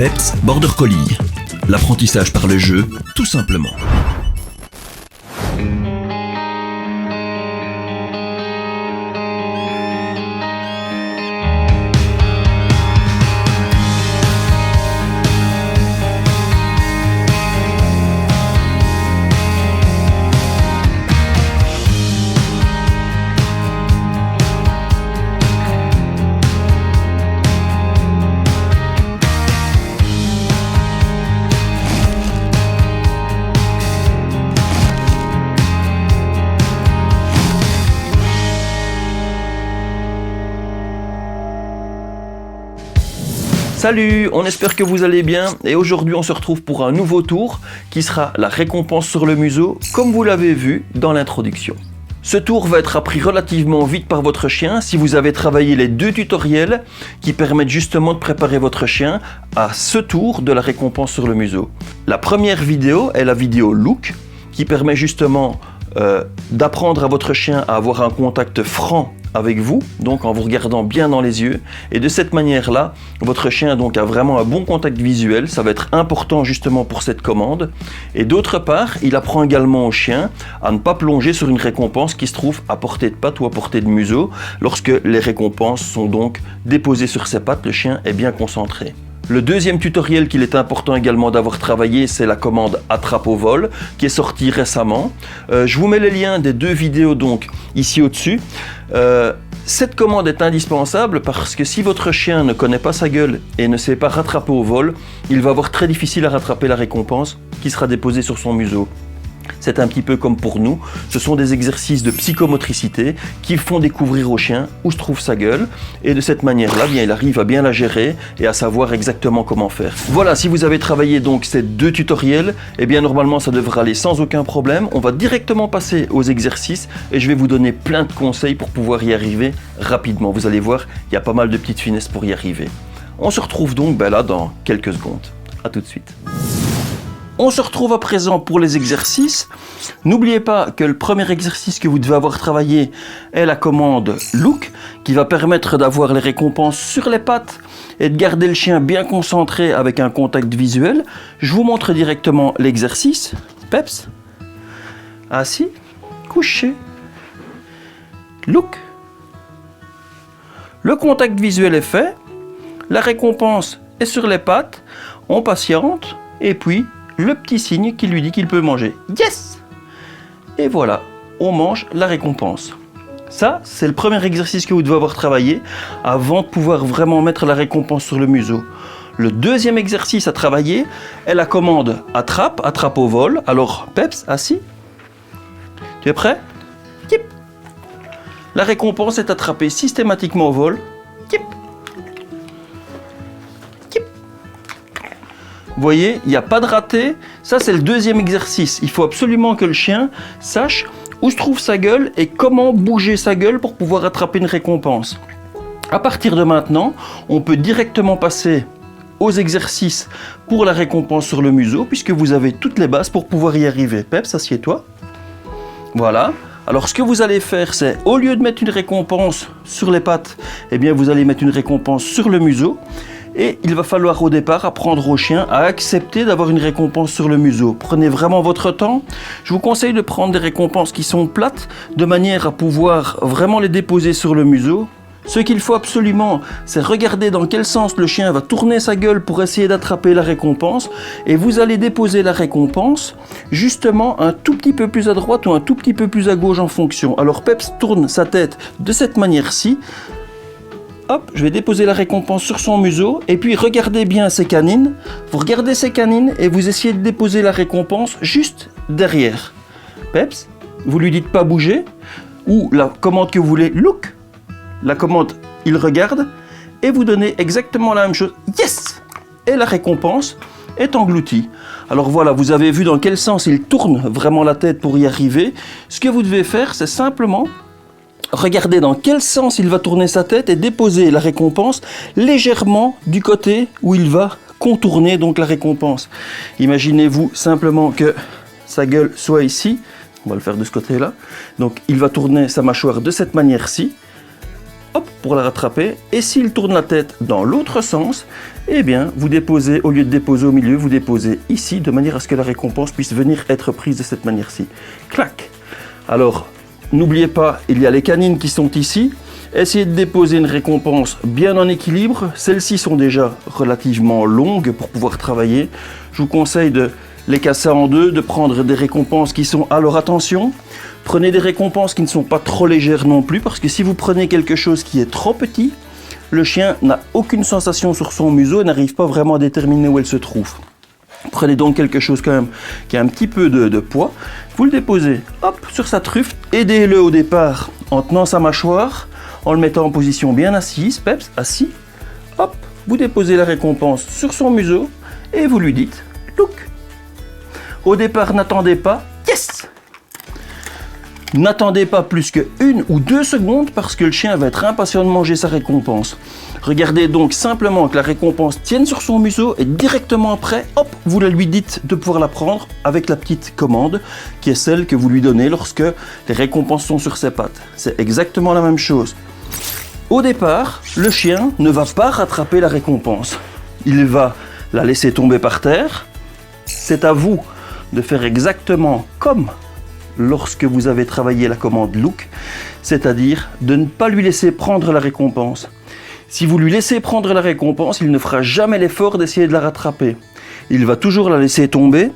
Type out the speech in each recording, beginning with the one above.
Peps Border Collie. L'apprentissage par le jeu, tout simplement. Salut, on espère que vous allez bien et aujourd'hui on se retrouve pour un nouveau tour qui sera la récompense sur le museau comme vous l'avez vu dans l'introduction. Ce tour va être appris relativement vite par votre chien si vous avez travaillé les deux tutoriels qui permettent justement de préparer votre chien à ce tour de la récompense sur le museau. La première vidéo est la vidéo Look qui permet justement d'apprendre à votre chien à avoir un contact franc avec vous, donc en vous regardant bien dans les yeux, et de cette manière-là, votre chien donc a vraiment un bon contact visuel, ça va être important justement pour cette commande, et d'autre part, il apprend également au chien à ne pas plonger sur une récompense qui se trouve à portée de patte ou à portée de museau. Lorsque les récompenses sont donc déposées sur ses pattes, le chien est bien concentré. Le deuxième tutoriel qu'il est important également d'avoir travaillé, c'est la commande attrape au vol qui est sortie récemment. Je vous mets les liens des deux vidéos donc ici au-dessus. Cette commande est indispensable parce que si votre chien ne connaît pas sa gueule et ne sait pas rattraper au vol, il va avoir très difficile à rattraper la récompense qui sera déposée sur son museau. C'est un petit peu comme pour nous, ce sont des exercices de psychomotricité qui font découvrir au chien où se trouve sa gueule et de cette manière-là, il arrive à bien la gérer et à savoir exactement comment faire. Voilà, si vous avez travaillé donc ces deux tutoriels, eh bien normalement ça devrait aller sans aucun problème. On va directement passer aux exercices et je vais vous donner plein de conseils pour pouvoir y arriver rapidement. Vous allez voir, il y a pas mal de petites finesses pour y arriver. On se retrouve donc là dans quelques secondes. À tout de suite. On se retrouve à présent pour les exercices. N'oubliez pas que le premier exercice que vous devez avoir travaillé est la commande Look qui va permettre d'avoir les récompenses sur les pattes et de garder le chien bien concentré avec un contact visuel. Je vous montre directement l'exercice. Peps, assis, couché, Look. Le contact visuel est fait, la récompense est sur les pattes, on patiente et puis le petit signe qui lui dit qu'il peut manger. Yes! Et voilà, on mange la récompense. Ça, c'est le premier exercice que vous devez avoir travaillé avant de pouvoir vraiment mettre la récompense sur le museau. Le deuxième exercice à travailler est la commande attrape, attrape au vol. Alors, Peps, assis. Tu es prêt? Yip. La récompense est attrapée systématiquement au vol. Yip. Vous voyez, il n'y a pas de raté. Ça, c'est le deuxième exercice. Il faut absolument que le chien sache où se trouve sa gueule et comment bouger sa gueule pour pouvoir attraper une récompense. À partir de maintenant, on peut directement passer aux exercices pour la récompense sur le museau puisque vous avez toutes les bases pour pouvoir y arriver. Peps, assieds-toi. Voilà. Alors, ce que vous allez faire, c'est au lieu de mettre une récompense sur les pattes, eh bien, vous allez mettre une récompense sur le museau. Et il va falloir au départ apprendre au chien à accepter d'avoir une récompense sur le museau. Prenez vraiment votre temps. Je vous conseille de prendre des récompenses qui sont plates de manière à pouvoir vraiment les déposer sur le museau. Ce qu'il faut absolument, c'est regarder dans quel sens le chien va tourner sa gueule pour essayer d'attraper la récompense. Et vous allez déposer la récompense justement un tout petit peu plus à droite ou un tout petit peu plus à gauche en fonction. Alors Peps tourne sa tête de cette manière-ci. Hop, je vais déposer la récompense sur son museau et puis regardez bien ses canines. Vous regardez ses canines et vous essayez de déposer la récompense juste derrière. Peps, vous lui dites pas bouger ou la commande que vous voulez, Look. La commande, il regarde et vous donnez exactement la même chose. Yes! Et la récompense est engloutie. Alors voilà, vous avez vu dans quel sens il tourne vraiment la tête pour y arriver. Ce que vous devez faire, c'est simplement regardez dans quel sens il va tourner sa tête et déposer la récompense légèrement du côté où il va contourner donc la récompense. Imaginez-vous simplement que sa gueule soit ici. On va le faire de ce côté-là. Donc il va tourner sa mâchoire de cette manière-ci. hop, pour la rattraper. Et s'il tourne la tête dans l'autre sens, eh bien, vous déposez, au lieu de déposer au milieu, vous déposez ici, de manière à ce que la récompense puisse venir être prise de cette manière-ci. Clac! Alors, n'oubliez pas, il y a les canines qui sont ici. Essayez de déposer une récompense bien en équilibre. Celles-ci sont déjà relativement longues pour pouvoir travailler. Je vous conseille de les casser en deux, de prendre des récompenses qui sont... Alors attention, prenez des récompenses qui ne sont pas trop légères non plus, parce que si vous prenez quelque chose qui est trop petit, le chien n'a aucune sensation sur son museau et n'arrive pas vraiment à déterminer où elle se trouve. Prenez donc quelque chose quand même qui a un petit peu de poids. Vous le déposez hop, sur sa truffe, aidez-le au départ en tenant sa mâchoire, en le mettant en position bien assise, peps, assis. Hop, vous déposez la récompense sur son museau et vous lui dites « look ». Au départ, n'attendez pas « yes ». N'attendez pas plus que 1 ou 2 secondes parce que le chien va être impatient de manger sa récompense. Regardez donc simplement que la récompense tienne sur son museau et directement après, hop, vous la lui dites de pouvoir la prendre avec la petite commande qui est celle que vous lui donnez lorsque les récompenses sont sur ses pattes. C'est exactement la même chose. Au départ, le chien ne va pas rattraper la récompense. Il va la laisser tomber par terre. C'est à vous de faire exactement comme lorsque vous avez travaillé la commande look, c'est-à-dire de ne pas lui laisser prendre la récompense. Si vous lui laissez prendre la récompense, il ne fera jamais l'effort d'essayer de la rattraper. Il va toujours la laisser tomber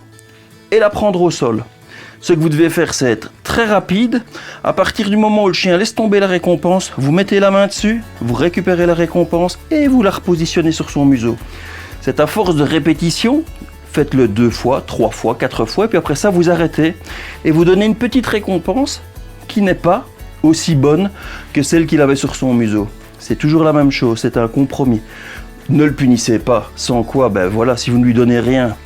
et la prendre au sol. Ce que vous devez faire, c'est être très rapide. À partir du moment où le chien laisse tomber la récompense, vous mettez la main dessus, vous récupérez la récompense et vous la repositionnez sur son museau. C'est à force de répétition. Faites-le 2 fois, 3 fois, 4 fois, et puis après ça, vous arrêtez et vous donnez une petite récompense qui n'est pas aussi bonne que celle qu'il avait sur son museau. C'est toujours la même chose, c'est un compromis. Ne le punissez pas, sans quoi, ben voilà, si vous ne lui donnez rien,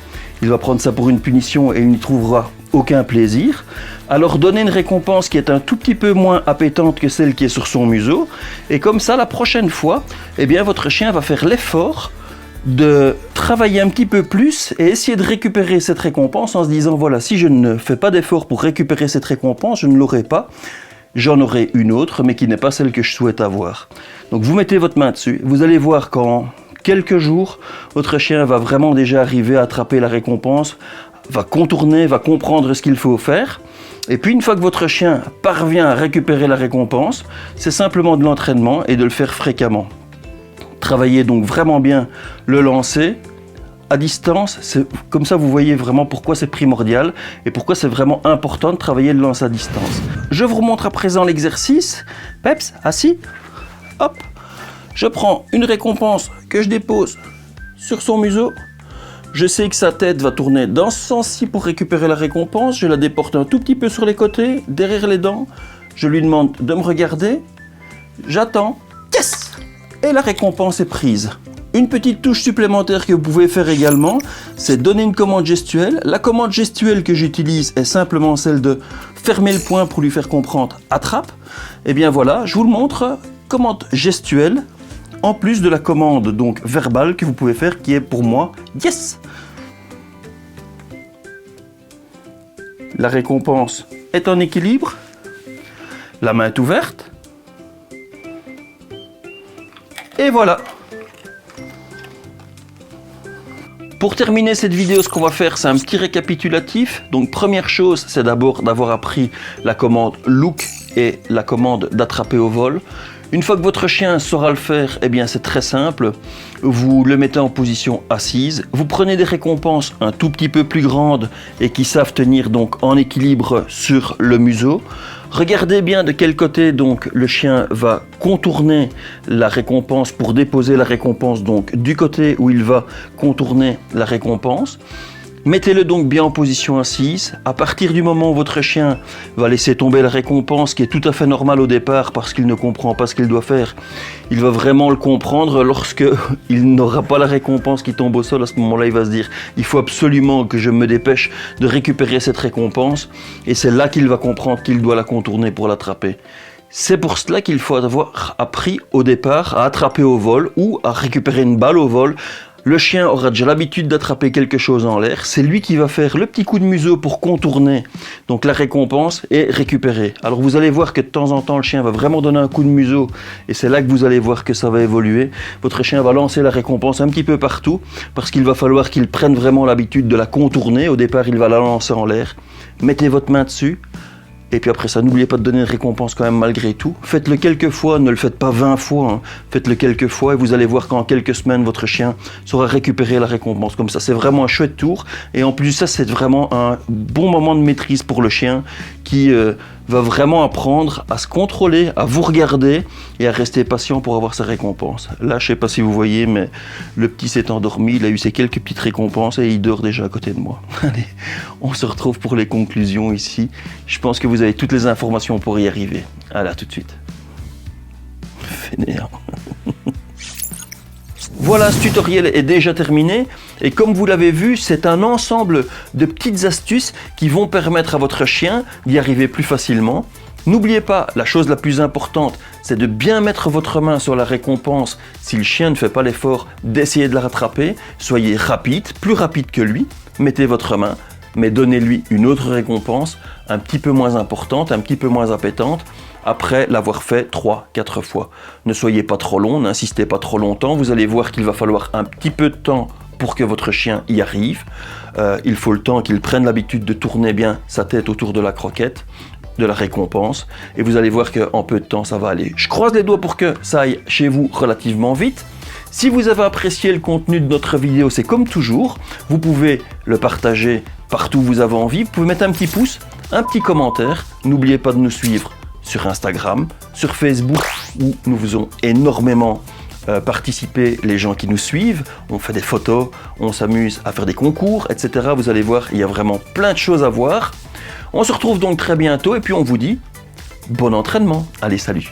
il va prendre ça pour une punition et il n'y trouvera aucun plaisir. Alors donnez une récompense qui est un tout petit peu moins appétante que celle qui est sur son museau, et comme ça, la prochaine fois, eh bien, votre chien va faire l'effort de travailler un petit peu plus et essayer de récupérer cette récompense en se disant voilà, si je ne fais pas d'effort pour récupérer cette récompense, je ne l'aurai pas, j'en aurai une autre mais qui n'est pas celle que je souhaite avoir. Donc vous mettez votre main dessus, vous allez voir qu'en quelques jours, votre chien va vraiment déjà arriver à attraper la récompense, va contourner, va comprendre ce qu'il faut faire. Et puis une fois que votre chien parvient à récupérer la récompense, c'est simplement de l'entraînement et de le faire fréquemment. Travaillez donc vraiment bien le lancer à distance, comme ça vous voyez vraiment pourquoi c'est primordial et pourquoi c'est vraiment important de travailler le lancer à distance. Je vous remontre à présent l'exercice. Peps, assis, hop, je prends une récompense que je dépose sur son museau. Je sais que sa tête va tourner dans ce sens-ci pour récupérer la récompense. Je la déporte un tout petit peu sur les côtés, derrière les dents. Je lui demande de me regarder. J'attends. Yes! Et la récompense est prise. Une petite touche supplémentaire que vous pouvez faire également, c'est donner une commande gestuelle. La commande gestuelle que j'utilise est simplement celle de fermer le poing pour lui faire comprendre « attrape ». Et bien voilà, je vous le montre, commande gestuelle, en plus de la commande donc verbale que vous pouvez faire qui est pour moi « yes ». La récompense est en équilibre, la main est ouverte. Et voilà. Pour terminer cette vidéo, ce qu'on va faire, c'est un petit récapitulatif. Donc première chose, c'est d'abord d'avoir appris la commande look et la commande d'attraper au vol. Une fois que votre chien saura le faire, eh bien c'est très simple. Vous le mettez en position assise. Vous prenez des récompenses un tout petit peu plus grandes et qui savent tenir donc en équilibre sur le museau. Regardez bien de quel côté donc le chien va contourner la récompense pour déposer la récompense donc du côté où il va contourner la récompense. Mettez-le donc bien en position assise. À partir du moment où votre chien va laisser tomber la récompense, qui est tout à fait normal au départ parce qu'il ne comprend pas ce qu'il doit faire, il va vraiment le comprendre lorsque il n'aura pas la récompense qui tombe au sol. À ce moment-là, il va se dire « il faut absolument que je me dépêche de récupérer cette récompense » et c'est là qu'il va comprendre qu'il doit la contourner pour l'attraper. C'est pour cela qu'il faut avoir appris au départ à attraper au vol ou à récupérer une balle au vol Le chien aura déjà l'habitude d'attraper quelque chose en l'air. C'est lui qui va faire le petit coup de museau pour contourner donc la récompense et récupérer. Alors vous allez voir que de temps en temps, le chien va vraiment donner un coup de museau et c'est là que vous allez voir que ça va évoluer. Votre chien va lancer la récompense un petit peu partout parce qu'il va falloir qu'il prenne vraiment l'habitude de la contourner. Au départ, il va la lancer en l'air. Mettez votre main dessus. Et puis après ça, n'oubliez pas de donner une récompense quand même malgré tout. Faites-le quelques fois, ne le faites pas 20 fois. Hein. Faites-le quelques fois et vous allez voir qu'en quelques semaines, votre chien saura récupérer la récompense. Comme ça, c'est vraiment un chouette tour. Et en plus, ça, c'est vraiment un bon moment de maîtrise pour le chien qui va vraiment apprendre à se contrôler, à vous regarder et à rester patient pour avoir sa récompense. Là, je ne sais pas si vous voyez, mais le petit s'est endormi, il a eu ses quelques petites récompenses et il dort déjà à côté de moi. Allez, on se retrouve pour les conclusions ici. Je pense que vous avez toutes les informations pour y arriver. Allez, à tout de suite. Fainéant. Voilà, ce tutoriel est déjà terminé et comme vous l'avez vu, c'est un ensemble de petites astuces qui vont permettre à votre chien d'y arriver plus facilement. N'oubliez pas, la chose la plus importante, c'est de bien mettre votre main sur la récompense si le chien ne fait pas l'effort d'essayer de la rattraper. Soyez rapide, plus rapide que lui, mettez votre main, mais donnez-lui une autre récompense un petit peu moins importante, un petit peu moins appétante, après l'avoir fait 3-4 fois. Ne soyez pas trop long, n'insistez pas trop longtemps, vous allez voir qu'il va falloir un petit peu de temps pour que votre chien y arrive. Il faut le temps qu'il prenne l'habitude de tourner bien sa tête autour de la croquette, de la récompense, et vous allez voir qu'en peu de temps ça va aller. Je croise les doigts pour que ça aille chez vous relativement vite. Si vous avez apprécié le contenu de notre vidéo, c'est comme toujours, vous pouvez le partager partout où vous avez envie, vous pouvez mettre un petit pouce, un petit commentaire, n'oubliez pas de nous suivre sur Instagram, sur Facebook, où nous faisons énormément participer les gens qui nous suivent, on fait des photos, on s'amuse à faire des concours, etc. Vous allez voir, il y a vraiment plein de choses à voir. On se retrouve donc très bientôt et puis on vous dit bon entraînement. Allez, salut!